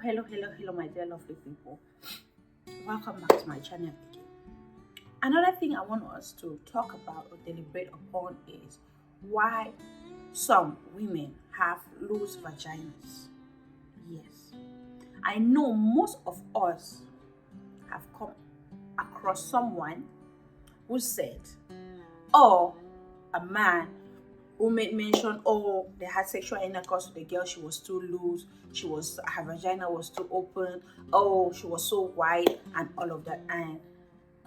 Hello, my dear lovely people. Welcome back to my channel again. Another thing I want us to talk about or deliberate upon is why some women have loose vaginas. Yes, I know most of us have come across someone who said, or a man who made mention, oh, they had sexual intercourse with the girl, she was too loose, her vagina was too open, oh, she was so wide, and all of that. And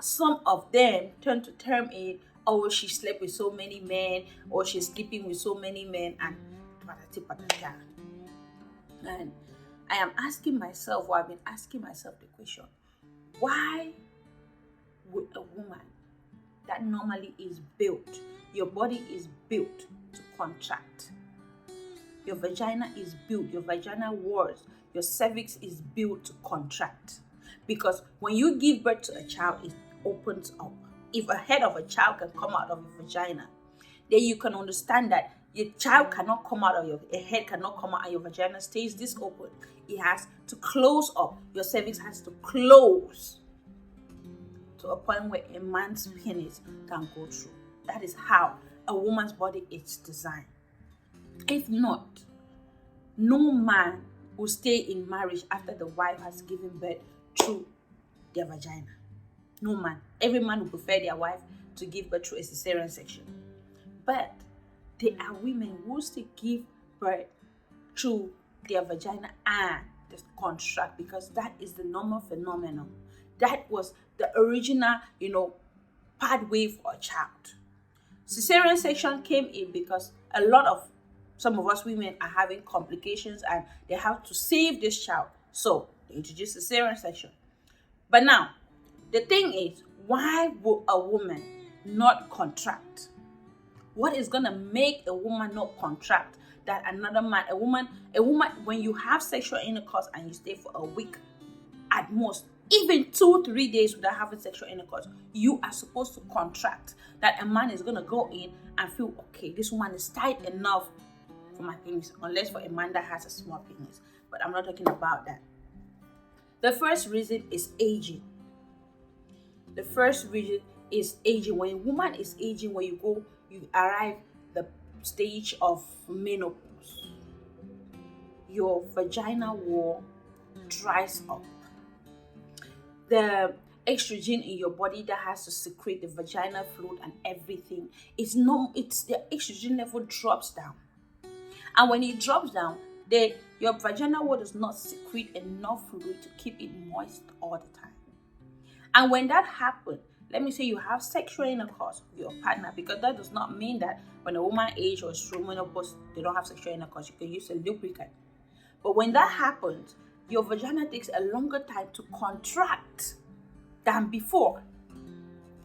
some of them turn to term it, oh, she slept with so many men, or she's sleeping with so many men, and patati patata. And I am asking myself, or I've been asking myself the question, why would a woman that normally is built, your body is built to contract, your vagina is built, your vagina walls, your cervix is built to contract, because when you give birth to a child, it opens up. If a head of a child can come out of your vagina, then you can understand that your child cannot come out of a head cannot come out and your vagina stays this open. It has to close up. Your cervix has to close to a point where a man's penis can go through. That is how a woman's body is designed. If not, no man will stay in marriage after the wife has given birth through their vagina. No man. Every man will prefer their wife to give birth through a cesarean section. But there are women who still give birth through their vagina and just contract, because that is the normal phenomenon. That was the original, pathway for a child. Cesarean section came in because some of us women are having complications and they have to save this child. So they introduced cesarean section. But now, the thing is, why would a woman not contract? What is going to make a woman not contract that another man, a woman, when you have sexual intercourse and you stay for a week at most, even 2-3 days without having sexual intercourse, you are supposed to contract. That a man is going to go in and feel, okay, this woman is tight enough for my penis, unless for a man that has a small penis. But I'm not talking about that. The first reason is aging. The first reason is aging. When a woman is aging, when you arrive the stage of menopause, your vagina wall dries up. The estrogen in your body that has to secrete the vaginal fluid and everything, the estrogen level drops down. And when it drops down, your vaginal wall does not secrete enough fluid to keep it moist all the time. And when that happens, let me say you have sexual intercourse with your partner, because that does not mean that when a woman ages or is through menopause, they don't have sexual intercourse. You can use a lubricant. But when that happens, your vagina takes a longer time to contract than before.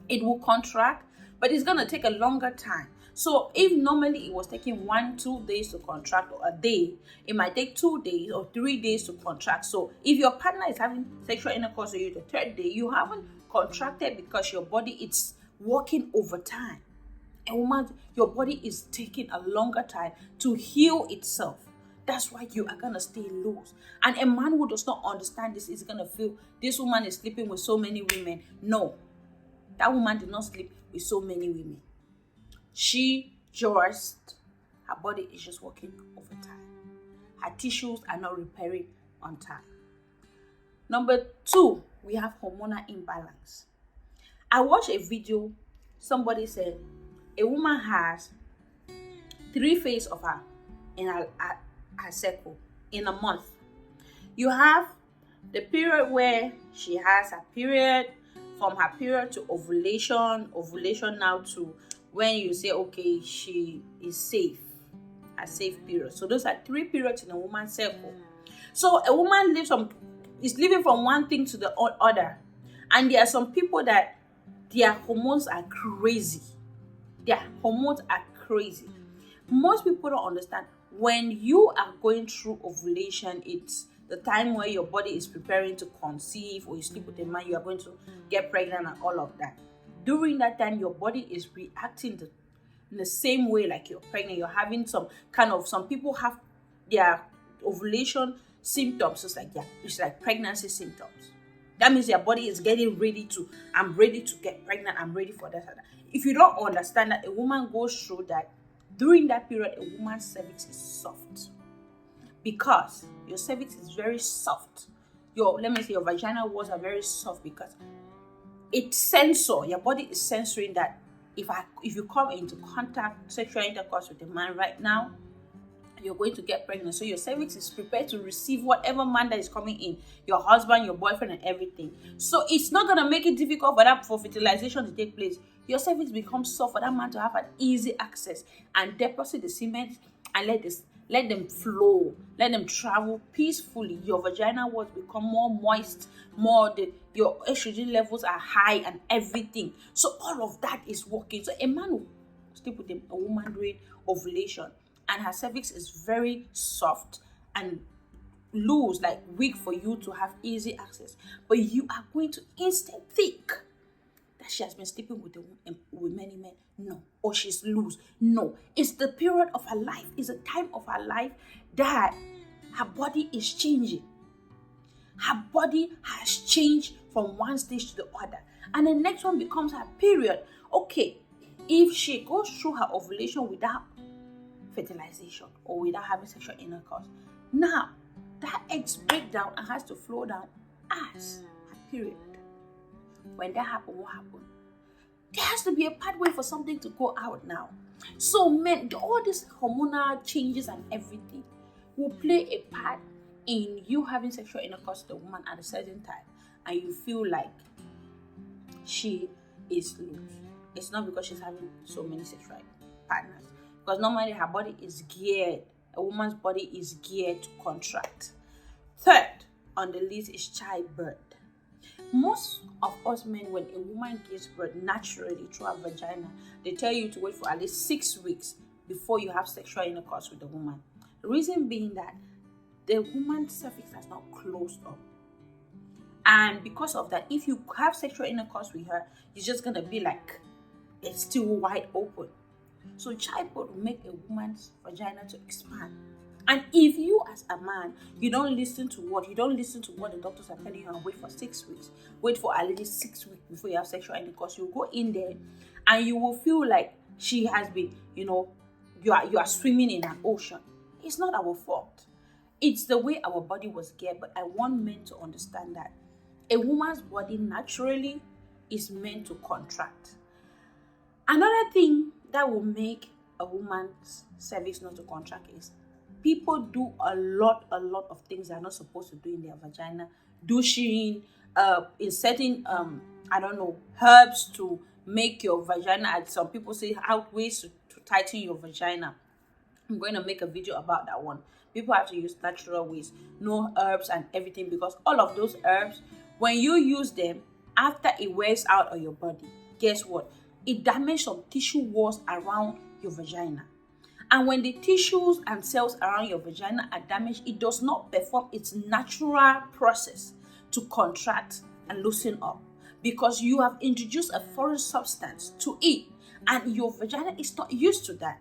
It will contract, but it's going to take a longer time. So if normally it was taking 1-2 days to contract, or a day, it might take 2 days or 3 days to contract. So if your partner is having sexual intercourse with you the third day, you haven't contracted because your body is working overtime. Your body is taking a longer time to heal itself. That's why you are going to stay loose. And a man who does not understand this is going to feel this woman is sleeping with so many women. No, that woman did not sleep with so many women. Her body is just working overtime. Her tissues are not repairing on time. Number 2, we have hormonal imbalance. I watched a video, somebody said a woman has 3 phases of her in her cycle in a month. You have the period where she has her period, from her period to ovulation now to when you say, okay, she is safe, a safe period. So those are 3 periods in a woman's cycle. So a woman is living from one thing to the other. And there are some people that their hormones are crazy. Most people don't understand. When you are going through ovulation, it's the time where your body is preparing to conceive, or you sleep with a man, you are going to get pregnant and all of that. During that time, your body is reacting in the same way like you're pregnant. You're having some people have their ovulation symptoms. It's like pregnancy symptoms. That means your body is getting ready to, I'm ready to get pregnant, I'm ready for this and that. If you don't understand that a woman goes through that, during that period, a woman's cervix is soft. Because your cervix is very soft. Your vagina walls are very soft because your body is censoring that if you come into sexual intercourse with a man right now, you're going to get pregnant. So your cervix is prepared to receive whatever man that is coming in, your husband, your boyfriend, and everything. So it's not going to make it difficult for fertilization to take place. Your cervix becomes soft for that man to have an easy access and deposit the semen and let them flow, let them travel peacefully. Your vagina walls become more moist, your estrogen levels are high and everything. So all of that is working. So a man will sleep with a woman during ovulation, and her cervix is very soft and loose, like weak, for you to have easy access. But you are going to instantly think that she has been sleeping with many men. No. Or she's loose. No. It's the period of her life. It's a time of her life that her body is changing. Her body has changed from one stage to the other. And the next one becomes her period. Okay, if she goes through her ovulation without fertilization or without having sexual intercourse, now that eggs break down and has to flow down as her period. When that happens, what happened? There has to be a pathway for something to go out now. So men, all these hormonal changes and everything will play a part in you having sexual intercourse with a woman at a certain time, and you feel like she is loose. It's not because she's having so many sexual partners, because normally her body is geared, a woman's body is geared to contract. Third on the list is childbirth. Most of us men, when a woman gives birth naturally through her vagina, they tell you to wait for at least 6 weeks before you have sexual intercourse with the woman. The reason being that the woman's cervix has not closed up. And because of that, if you have sexual intercourse with her, it's just going to be like it's still wide open. So childbirth will make a woman's vagina to expand. And if you as a man, you don't listen to what the doctors are telling you and wait for 6 weeks, wait for at least 6 weeks before you have sexual intercourse, you go in there and you will feel like she has been, you are swimming in an ocean. It's not our fault. It's the way our body was geared. But I want men to understand that a woman's body naturally is meant to contract. Another thing that will make a woman's cervix not to contract is people do a lot of things they're not supposed to do in their vagina. Douching, inserting, herbs to make your vagina, as some people say, ways to tighten your vagina. I'm going to make a video about that one. People have to use natural ways, no herbs and everything, because all of those herbs, when you use them, after it wears out on your body, guess what? It damages some tissue walls around your vagina. And when the tissues and cells around your vagina are damaged, it does not perform its natural process to contract and loosen up, because you have introduced a foreign substance to it and your vagina is not used to that.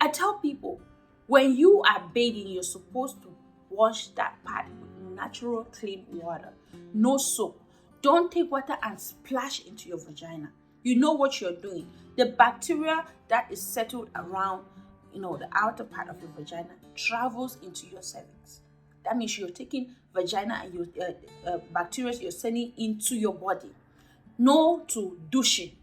I tell people, when you are bathing, you're supposed to wash that part with natural clean water, no soap. Don't take water and splash into your vagina. You know what you're doing. The bacteria that is settled around the outer part of your vagina travels into your cervix. That means you're taking vagina and your bacteria you're sending into your body. No to douching.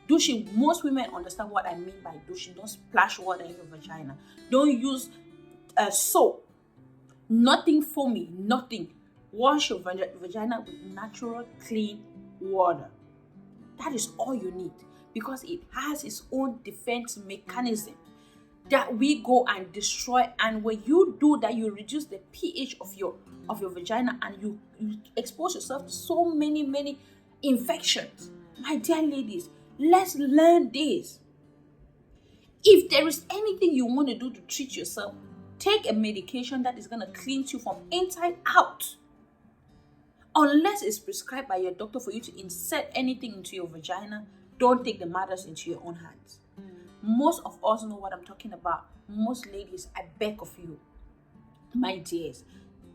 Douching, most women understand what I mean by douching. Don't splash water in your vagina. Don't use soap. Nothing foamy, nothing. Wash your vagina with natural, clean water. That is all you need, because it has its own defense mechanism that we go and destroy. And when you do that, you reduce the pH of your vagina, and you expose yourself to so many infections. My dear ladies, let's learn this. If there is anything you want to do to treat yourself, take a medication that is going to cleanse you from inside out. Unless it's prescribed by your doctor for you to insert anything into your vagina, don't take the matters into your own hands. Most of us know what I'm talking about. Most ladies, I beg of you, my dears,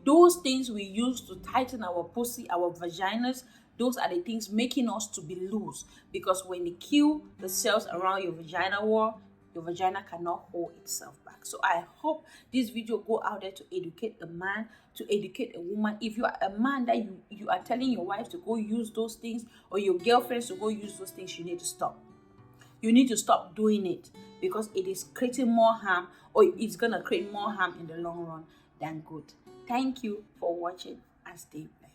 Those things we use to tighten our pussy, our vaginas, those are the things making us to be loose. Because when they kill the cells around your vagina wall, your vagina cannot hold itself back. So I hope this video go out there to educate a man, to educate a woman. If you are a man that you are telling your wife to go use those things, or your girlfriends to go use those things, you need to stop. You need to stop doing it, because it is creating more harm, or it's gonna create more harm in the long run than good. Thank you for watching, and stay blessed.